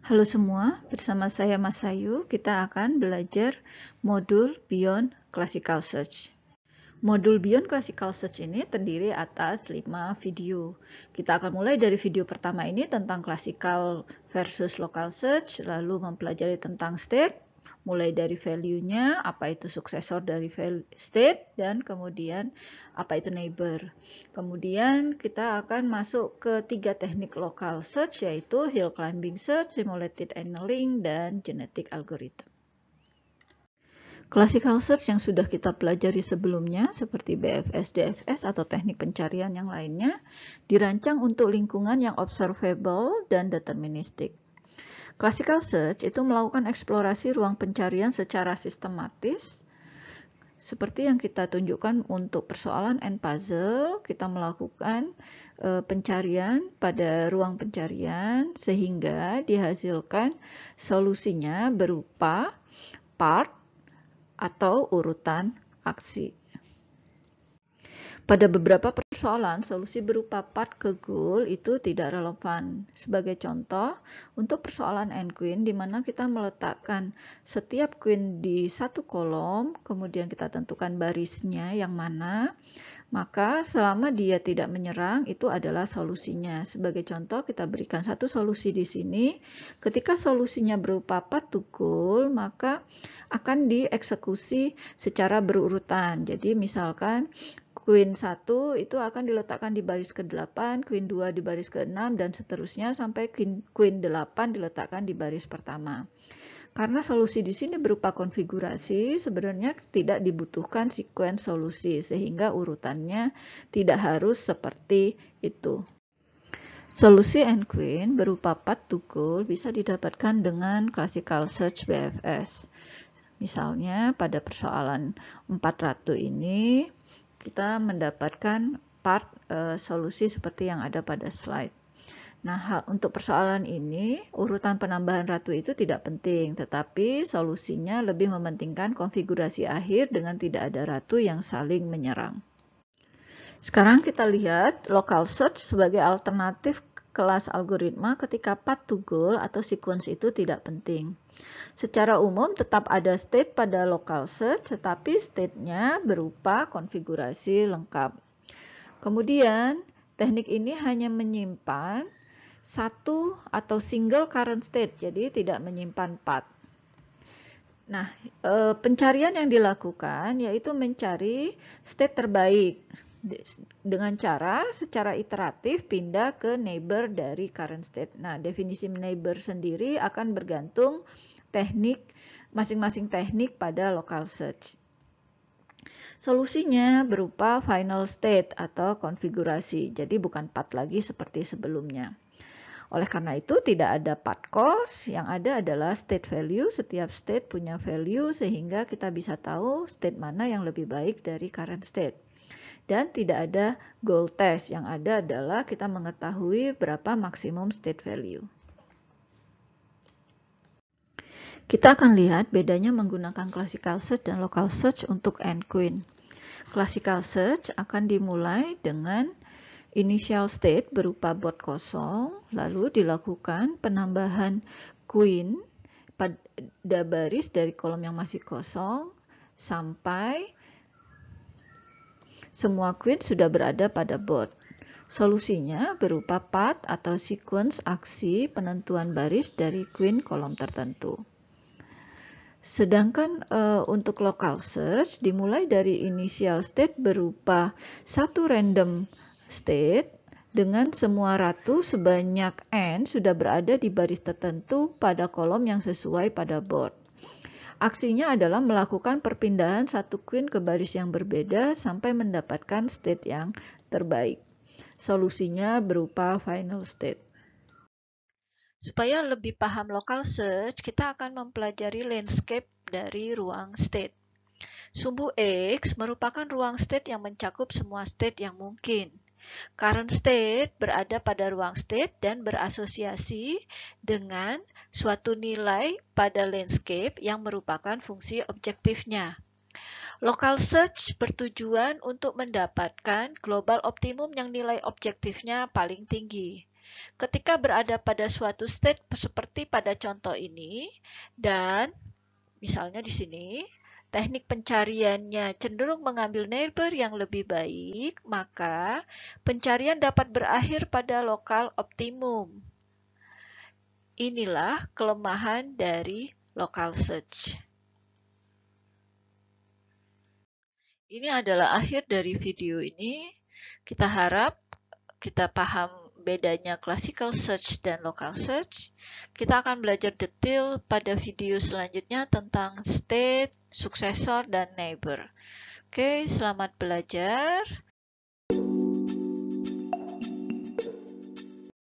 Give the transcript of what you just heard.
Halo semua, bersama saya Mas Sayu, kita akan belajar modul Beyond Classical Search. Modul Beyond Classical Search ini terdiri atas 5 video. Kita akan mulai dari video pertama ini tentang classical versus local search, lalu mempelajari tentang state, mulai dari value-nya, apa itu suksesor dari state, dan kemudian apa itu neighbor. Kemudian kita akan masuk ke 3 teknik local search, yaitu hill climbing search, simulated annealing, dan genetic algorithm. Classical search yang sudah kita pelajari sebelumnya, seperti BFS, DFS, atau teknik pencarian yang lainnya, dirancang untuk lingkungan yang observable dan deterministik. Classical search itu melakukan eksplorasi ruang pencarian secara sistematis, seperti yang kita tunjukkan untuk persoalan N-puzzle, kita melakukan pencarian pada ruang pencarian sehingga dihasilkan solusinya berupa part atau urutan aksi. Pada beberapa persoalan, solusi berupa part ke goal itu tidak relevan. Sebagai contoh, untuk persoalan n-queen, di mana kita meletakkan setiap queen di satu kolom, kemudian kita tentukan barisnya yang mana, maka selama dia tidak menyerang, itu adalah solusinya. Sebagai contoh, kita berikan satu solusi di sini. Ketika solusinya berupa part to goal, maka akan dieksekusi secara berurutan. Jadi misalkan Queen 1 itu akan diletakkan di baris ke-8, Queen 2 di baris ke-6, dan seterusnya sampai Queen 8 diletakkan di baris pertama. Karena solusi di sini berupa konfigurasi, sebenarnya tidak dibutuhkan sequence solusi, sehingga urutannya tidak harus seperti itu. Solusi n-queen berupa path to goal bisa didapatkan dengan classical search BFS. Misalnya pada persoalan 4 ratu ini, kita mendapatkan solusi seperti yang ada pada slide. Nah, untuk persoalan ini, urutan penambahan ratu itu tidak penting, tetapi solusinya lebih mementingkan konfigurasi akhir dengan tidak ada ratu yang saling menyerang. Sekarang kita lihat local search sebagai alternatif kelas algoritma ketika path to goal atau sequence itu tidak penting. Secara umum tetap ada state pada local search, tetapi state-nya berupa konfigurasi lengkap. Kemudian, teknik ini hanya menyimpan satu atau single current state, jadi tidak menyimpan path. Nah, pencarian yang dilakukan yaitu mencari state terbaik dengan cara secara iteratif pindah ke neighbor dari current state. Nah, definisi neighbor sendiri akan bergantung masing-masing teknik pada local search. Solusinya berupa final state atau konfigurasi, jadi bukan path lagi seperti sebelumnya. Oleh karena itu tidak ada path cost, yang ada adalah state value. Setiap state punya value sehingga kita bisa tahu state mana yang lebih baik dari current state. Dan tidak ada goal test, yang ada adalah kita mengetahui berapa maksimum state value. Kita akan lihat bedanya menggunakan classical search dan local search untuk n-queen. Classical search akan dimulai dengan initial state berupa board kosong, lalu dilakukan penambahan queen pada baris dari kolom yang masih kosong sampai semua queen sudah berada pada board. Solusinya berupa path atau sequence aksi penentuan baris dari queen kolom tertentu. Sedangkan untuk local search dimulai dari initial state berupa satu random state dengan semua ratu sebanyak n sudah berada di baris tertentu pada kolom yang sesuai pada board. Aksinya adalah melakukan perpindahan satu queen ke baris yang berbeda sampai mendapatkan state yang terbaik. Solusinya berupa final state. Supaya lebih paham local search, kita akan mempelajari landscape dari ruang state. Sumbu X merupakan ruang state yang mencakup semua state yang mungkin. Current state berada pada ruang state dan berasosiasi dengan suatu nilai pada landscape yang merupakan fungsi objektifnya. Local search bertujuan untuk mendapatkan global optimum yang nilai objektifnya paling tinggi. Ketika berada pada suatu state seperti pada contoh ini, dan misalnya di sini, teknik pencariannya cenderung mengambil neighbor yang lebih baik, maka pencarian dapat berakhir pada lokal optimum. Inilah kelemahan dari local search. Ini adalah akhir dari video ini. Kita harap kita paham bedanya classical search dan local search. Kita akan belajar detail pada video selanjutnya tentang state, successor, dan neighbor. Oke, selamat belajar.